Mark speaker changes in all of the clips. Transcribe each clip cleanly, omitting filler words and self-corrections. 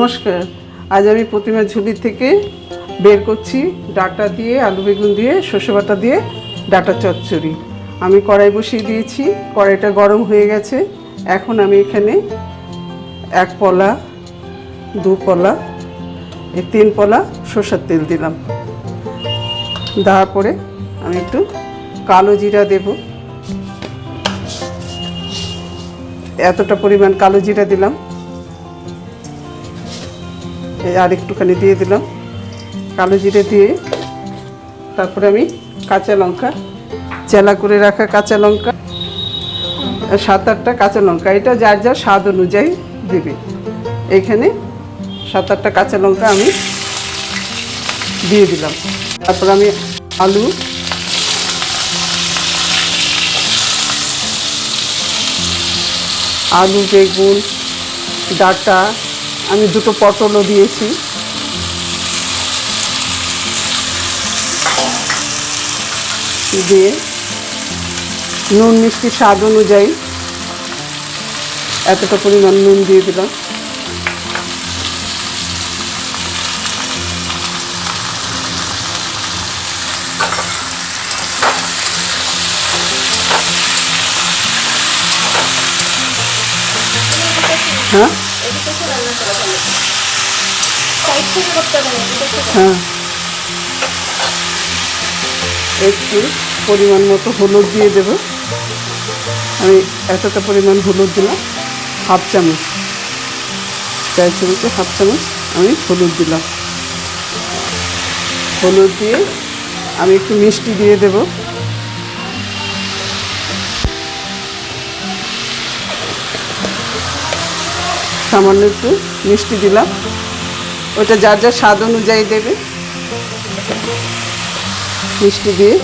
Speaker 1: নমস্কার। আজ আমি প্রতিমার ঝুলি থেকে বের করছি ডাঁটা দিয়ে, আলু বেগুন দিয়ে, সর্ষে বাটা দিয়ে ডাঁটা চচ্চড়ি। আমি কড়াই বসিয়ে দিয়েছি, কড়াইটা গরম হয়ে গেছে। এখন আমি এখানে 1 পলা, 2 পলা, 3 পলা সরষের তেল দিলাম। দেওয়ার পরে আমি একটু কালো জিরা দেব, এতটা পরিমাণ কালো জিরা দিলাম। আর একটুখানি দিয়ে দিলাম কালো জিরে দিয়ে। তারপরে আমি কাঁচা লঙ্কা, চেলা করে রাখা কাঁচা লঙ্কা, 7-8টা কাঁচা লঙ্কা, এটা যার যার স্বাদ অনুযায়ী দেবে। এইখানে 7-8টা কাঁচা লঙ্কা আমি দিয়ে দিলাম। তারপর আমি আলু বেগুন ডাঁটা, আমি 2টো পটলও দিয়েছি। দিয়ে নুন মিষ্টি স্বাদ অনুযায়ী এতটা পরিমাণ নুন দিয়ে দিলাম। হ্যাঁ হ্যাঁ, একটু পরিমাণ মতো হলুদ দিয়ে দেব। আমি এতটা পরিমাণ হলুদ দিলাম, 1/2 চামচ, 4 চামচে 1/2 চামচ আমি হলুদ দিলাম। হলুদ দিয়ে আমি একটু মিষ্টি দিয়ে দেব। সামান্য একটু মিষ্টি দিলাম, ওটা যার যার স্বাদ অনুযায়ী দেবে। মিষ্টি দিয়ে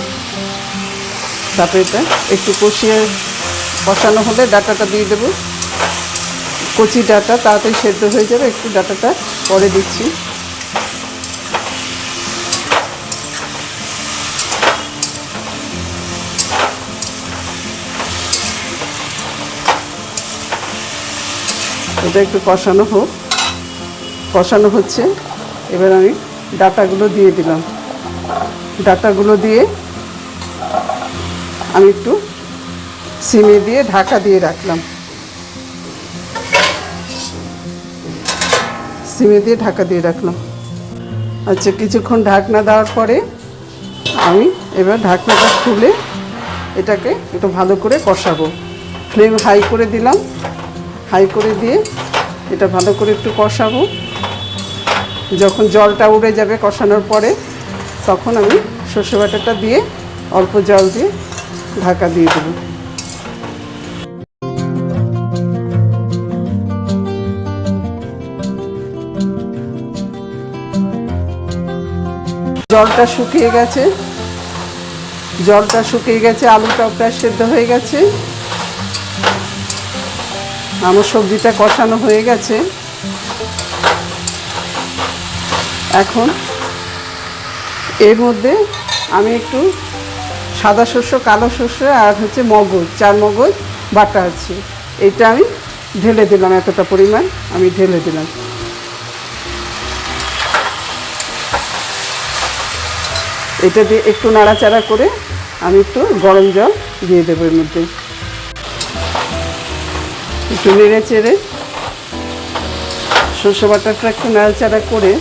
Speaker 1: তারপরে এটা একটু কষানো হলে ডাঁটাটা দিয়ে দেবো। কচি ডাঁটা তাড়াতাড়ি সেদ্ধ হয়ে যাবে, একটু ডাঁটাটা পরে দিচ্ছি। এটা একটু কষানো হোক, কষানো হচ্ছে। এবার আমি ডাঁটাগুলো দিয়ে দিলাম। ডাঁটাগুলো দিয়ে আমি একটু সিমে দিয়ে ঢাকা দিয়ে রাখলাম। সিমে দিয়ে ঢাকা দিয়ে রাখলাম। আচ্ছা, কিছুক্ষণ ঢাকনা দেওয়ার পরে আমি এবার ঢাকনাটা খুলে এটাকে একটু ভালো করে কষাবো। ফ্লেম হাই করে দিলাম। হাই করে দিয়ে এটা ভালো করে একটু কষাবো। যখন জলটা উড়ে যাবে কষানোর পরে, তখন আমি সর্ষে বাটাটা দিয়ে অল্প জল দিয়ে ঢাকা দিয়ে দেব। জলটা শুকিয়ে গেছে, আলুটাও প্রায় সেদ্ধ হয়ে গেছে। আমার সবজিটা কষানো হয়ে গেছে। এখন এর মধ্যে আমি একটু সাদা শস্য, কালো শস্য আর মগজ, 4 মগজ বাটা আছে, এটা আমি ঢেলে দিলাম। এতটা পরিমাণ আমি ঢেলে দিলাম। এটা দিয়ে একটু নাড়াচাড়া করে আমি একটু গরম জল দিয়ে দেবো এর মধ্যে। একটু নেড়ে চেড়ে সর্ষে বাটাটা একটু নাড়াচাড়া করে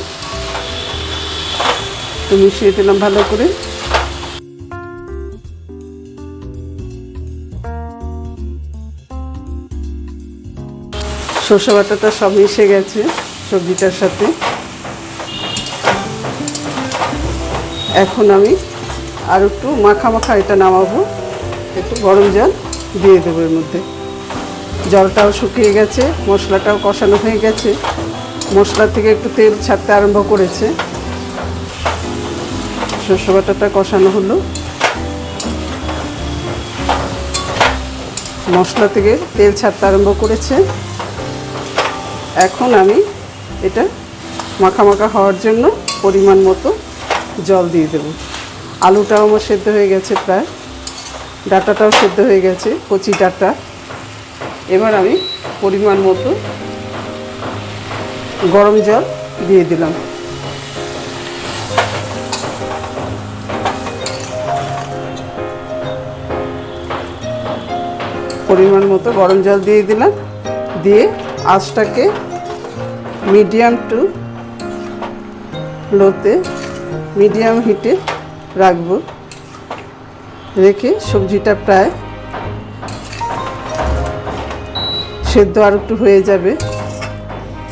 Speaker 1: একটু মিশিয়ে দিলাম ভালো করে। সর্ষে বাটাটা সব মিশে গেছে সবজিটার সাথে। এখন আমি আর একটু মাখা এটা নামাবো। একটু গরম জল দিয়ে দেবো এর মধ্যে। জলটাও শুকিয়ে গেছে, মশলাটাও কষানো হয়ে গেছে। মশলা থেকে একটু তেল ছাড়তে আরম্ভ করেছে। সর্ষে বাটাটা কষানো হলো, মশলা থেকে তেল ছাড়তে আরম্ভ করেছে। এখন আমি এটা মাখা হওয়ার জন্য পরিমাণ মতো জল দিয়ে দেব। আলুটাও আমার সেদ্ধ হয়ে গেছে প্রায়, ডাঁটাটাও সেদ্ধ হয়ে গেছে, কচি ডাঁটা। এবার আমি পরিমাণ মতো গরম জল দিয়ে দিলাম। পরিমাণ মতো গরম জল দিয়ে দিলাম, দিয়ে আঁচটাকে মিডিয়াম টু লোতে, মিডিয়াম হিটে রাখবো। রেখে সবজিটা প্রায় সেদ্ধ আর একটু হয়ে যাবে,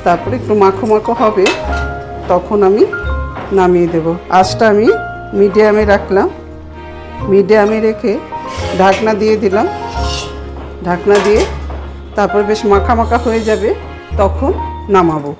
Speaker 1: তারপরে একটু মাখো মাখো হবে, তখন আমি নামিয়ে দেব। আঁচটা আমি মিডিয়ামে রাখলাম, মিডিয়ামে রেখে ঢাকনা দিয়ে দিলাম। ঢাকনা দিয়ে তারপর বেশ মাখা মাখা হয়ে যাবে, তখন নামাবো।